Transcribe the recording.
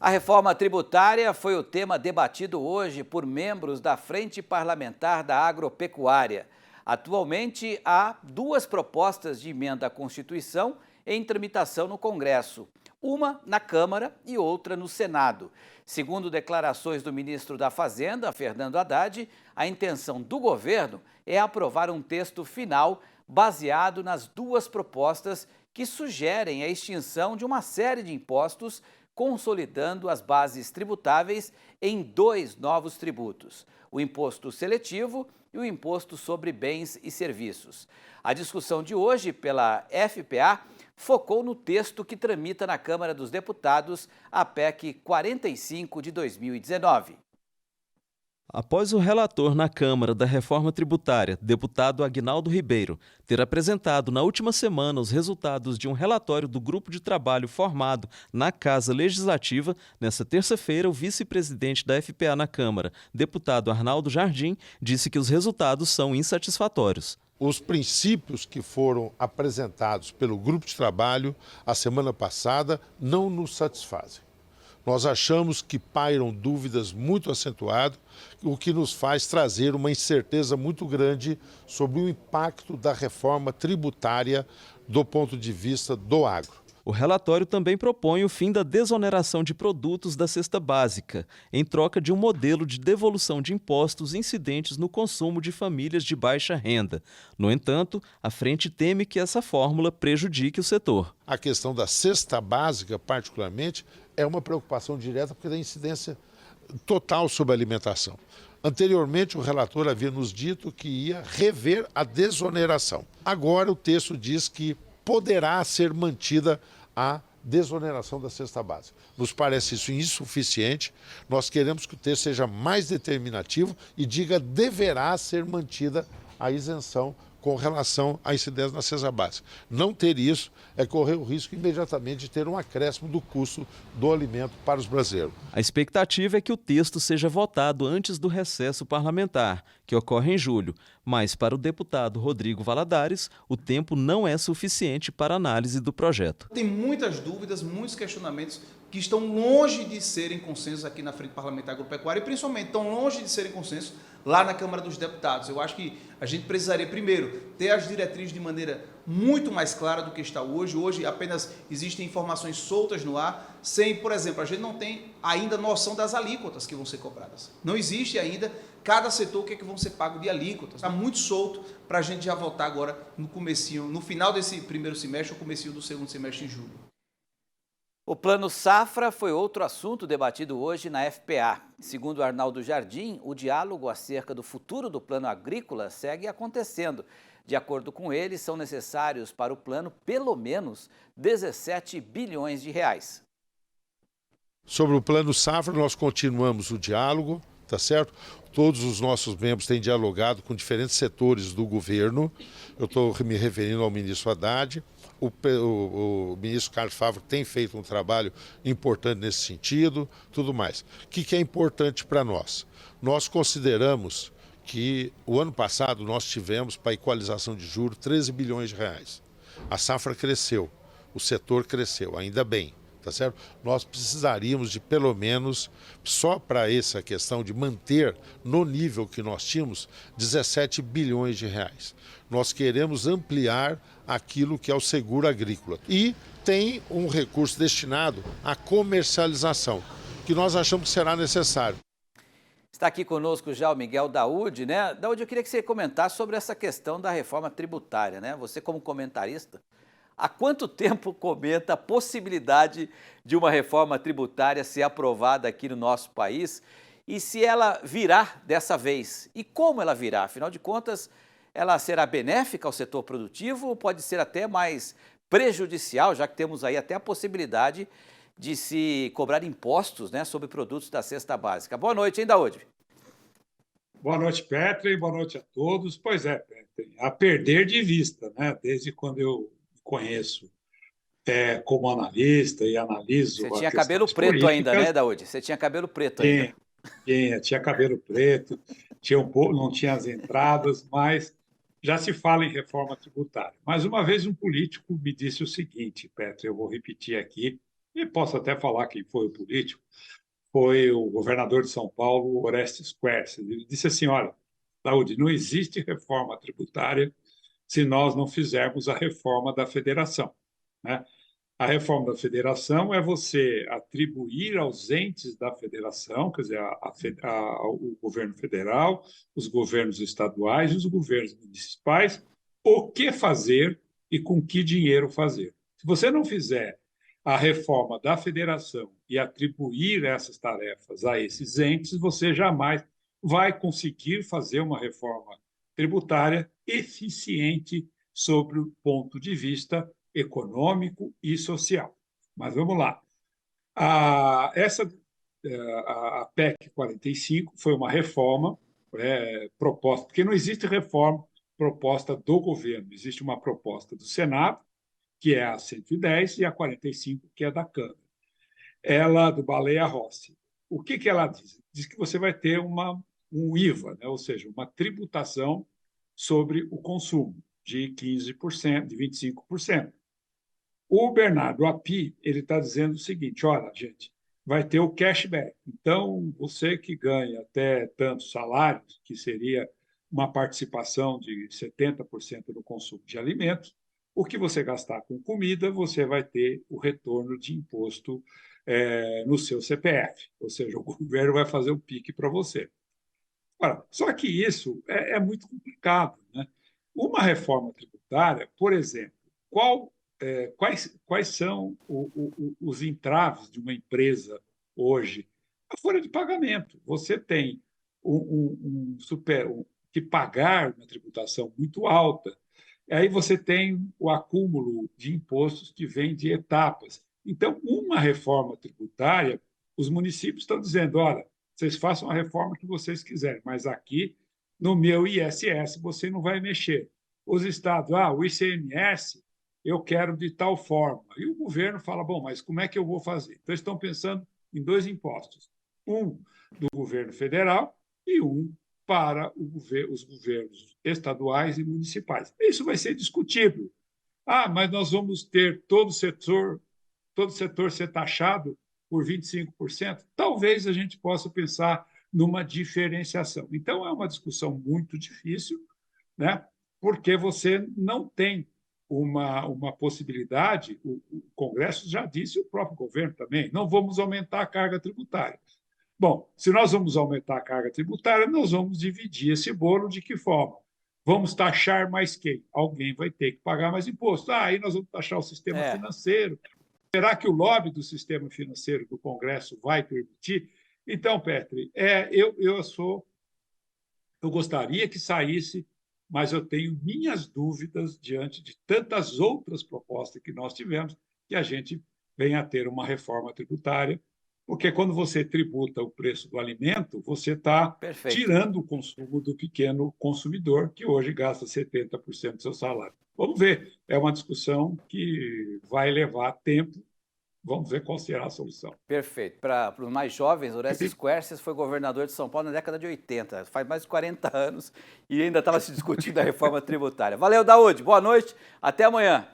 A reforma tributária foi o tema debatido hoje por membros da Frente Parlamentar da Agropecuária. Atualmente, há duas propostas de emenda à Constituição em tramitação no Congresso, uma na Câmara e outra no Senado. Segundo declarações do ministro da Fazenda, Fernando Haddad, a intenção do governo é aprovar um texto final baseado nas duas propostas que sugerem a extinção de uma série de impostos, consolidando as bases tributáveis em dois novos tributos, o imposto seletivo e o imposto sobre bens e serviços. A discussão de hoje pela FPA focou no texto que tramita na Câmara dos Deputados, a PEC 45 de 2019. Após o relator na Câmara da Reforma Tributária, deputado Aguinaldo Ribeiro, ter apresentado na última semana os resultados de um relatório do grupo de trabalho formado na Casa Legislativa, nesta terça-feira, o vice-presidente da FPA na Câmara, deputado Arnaldo Jardim, disse que os resultados são insatisfatórios. Os princípios que foram apresentados pelo grupo de trabalho a semana passada não nos satisfazem. Nós achamos que pairam dúvidas muito acentuadas, o que nos faz trazer uma incerteza muito grande sobre o impacto da reforma tributária do ponto de vista do agro. O relatório também propõe o fim da desoneração de produtos da cesta básica, em troca de um modelo de devolução de impostos incidentes no consumo de famílias de baixa renda. No entanto, a frente teme que essa fórmula prejudique o setor. A questão da cesta básica, particularmente, é uma preocupação direta porque tem incidência total sobre a alimentação. Anteriormente, o relator havia nos dito que ia rever a desoneração. Agora, o texto diz que poderá ser mantida a desoneração da cesta básica. Nos parece isso insuficiente. Nós queremos que o texto seja mais determinativo e diga deverá ser mantida a isenção com relação à incidência na cesta básica. Não ter isso é correr o risco imediatamente de ter um acréscimo do custo do alimento para os brasileiros. A expectativa é que o texto seja votado antes do recesso parlamentar, que ocorre em julho, mas para o deputado Rodrigo Valadares, o tempo não é suficiente para análise do projeto. Tem muitas dúvidas, muitos questionamentos que estão longe de serem consensos aqui na Frente Parlamentar Agropecuária e principalmente estão longe de serem consensos lá na Câmara dos Deputados. Eu acho que a gente precisaria, primeiro, ter as diretrizes de maneira muito mais clara do que está hoje. Hoje apenas existem informações soltas no ar, sem, por exemplo, a gente não tem ainda noção das alíquotas que vão ser cobradas. Não existe ainda cada setor o que é que vão ser pago de alíquotas. Está muito solto para a gente já votar agora no comecinho, no final desse primeiro semestre ou comecinho do segundo semestre em julho. O Plano Safra foi outro assunto debatido hoje na FPA. Segundo Arnaldo Jardim, o diálogo acerca do futuro do plano agrícola segue acontecendo. De acordo com ele, são necessários para o plano pelo menos 17 bilhões de reais. Sobre o Plano Safra, nós continuamos o diálogo, tá certo? Todos os nossos membros têm dialogado com diferentes setores do governo. Eu estou me referindo ao ministro Haddad. O ministro Carlos Fávaro tem feito um trabalho importante nesse sentido, tudo mais. O que é importante para nós? Nós consideramos que o ano passado nós tivemos para a equalização de juros 13 bilhões de reais. A safra cresceu, o setor cresceu, ainda bem. Tá certo? Nós precisaríamos de pelo menos, só para essa questão de manter no nível que nós tínhamos, 17 bilhões de reais. Nós queremos ampliar aquilo que é o seguro agrícola. E tem um recurso destinado à comercialização, que nós achamos que será necessário. Está aqui conosco já o Miguel Daúde, né? Daúde, eu queria que você comentasse sobre essa questão da reforma tributária, né? Você como comentarista, há quanto tempo comenta a possibilidade de uma reforma tributária ser aprovada aqui no nosso país e se ela virá dessa vez? E como ela virá? Afinal de contas, ela será benéfica ao setor produtivo ou pode ser até mais prejudicial, já que temos aí até a possibilidade de se cobrar impostos, né, sobre produtos da cesta básica? Boa noite, hein, Daúde? Boa noite, Petri, boa noite a todos. Pois é, Petri, a perder de vista, né? Desde quando eu conheço como analista e analiso. Você tinha cabelo preto ainda, né, Daúde? Você tinha cabelo preto ainda. Tinha cabelo preto, não tinha as entradas, mas já se fala em reforma tributária. Mas uma vez um político me disse o seguinte, Petri, eu vou repetir aqui, e posso até falar quem foi o político, foi o governador de São Paulo, Orestes Quercia. Ele disse assim, olha, Daúde, não existe reforma tributária se nós não fizermos a reforma da federação, né? A reforma da federação é você atribuir aos entes da federação, quer dizer, o governo federal, os governos estaduais e os governos municipais, o que fazer e com que dinheiro fazer. Se você não fizer a reforma da federação e atribuir essas tarefas a esses entes, você jamais vai conseguir fazer uma reforma tributária eficiente sobre o ponto de vista econômico e social. Mas vamos lá. A PEC 45 foi uma reforma proposta, porque não existe reforma proposta do governo, existe uma proposta do Senado, que é a 110, e a 45, que é da Câmara. Ela, do Baleia Rossi. O que ela diz? Diz que você vai ter um IVA, né? Ou seja, uma tributação sobre o consumo de 15%, de 25%. O Bernardo Api, ele está dizendo o seguinte, olha, gente, vai ter o cashback. Então, você que ganha até tantos salários, que seria uma participação de 70% no consumo de alimentos, o que você gastar com comida, você vai ter o retorno de imposto no seu CPF, ou seja, o governo vai fazer o PIC para você. Ora, só que isso é muito complicado, né? Uma reforma tributária, por exemplo, quais são os entraves de uma empresa hoje? A folha de pagamento. Você tem que pagar uma tributação muito alta. Aí você tem o acúmulo de impostos que vem de etapas. Então, uma reforma tributária, os municípios estão dizendo, olha, vocês façam a reforma que vocês quiserem, mas aqui, no meu ISS, você não vai mexer. Os estados, o ICMS, eu quero de tal forma. E o governo fala, bom, mas como é que eu vou fazer? Então, estão pensando em dois impostos. Um do governo federal e um para os governos estaduais e municipais. Isso vai ser discutido. Mas nós vamos ter todo setor ser taxado por 25%? Talvez a gente possa pensar numa diferenciação. Então, é uma discussão muito difícil, né? Porque você não tem uma possibilidade, o Congresso já disse, o próprio governo também, não vamos aumentar a carga tributária. Bom, se nós vamos aumentar a carga tributária, nós vamos dividir esse bolo de que forma? Vamos taxar mais quem? Alguém vai ter que pagar mais imposto. Aí nós vamos taxar o sistema financeiro. Será que o lobby do sistema financeiro do Congresso vai permitir? Então, Petri, eu gostaria que saísse, mas eu tenho minhas dúvidas diante de tantas outras propostas que nós tivemos, que a gente venha a ter uma reforma tributária, porque quando você tributa o preço do alimento, você está tirando o consumo do pequeno consumidor, que hoje gasta 70% do seu salário. Vamos ver, é uma discussão que vai levar tempo, vamos ver qual será a solução. Perfeito. Para os mais jovens, Orestes Quercia foi governador de São Paulo na década de 80, faz mais de 40 anos, e ainda estava se discutindo a reforma tributária. Valeu, Daúde, boa noite, até amanhã.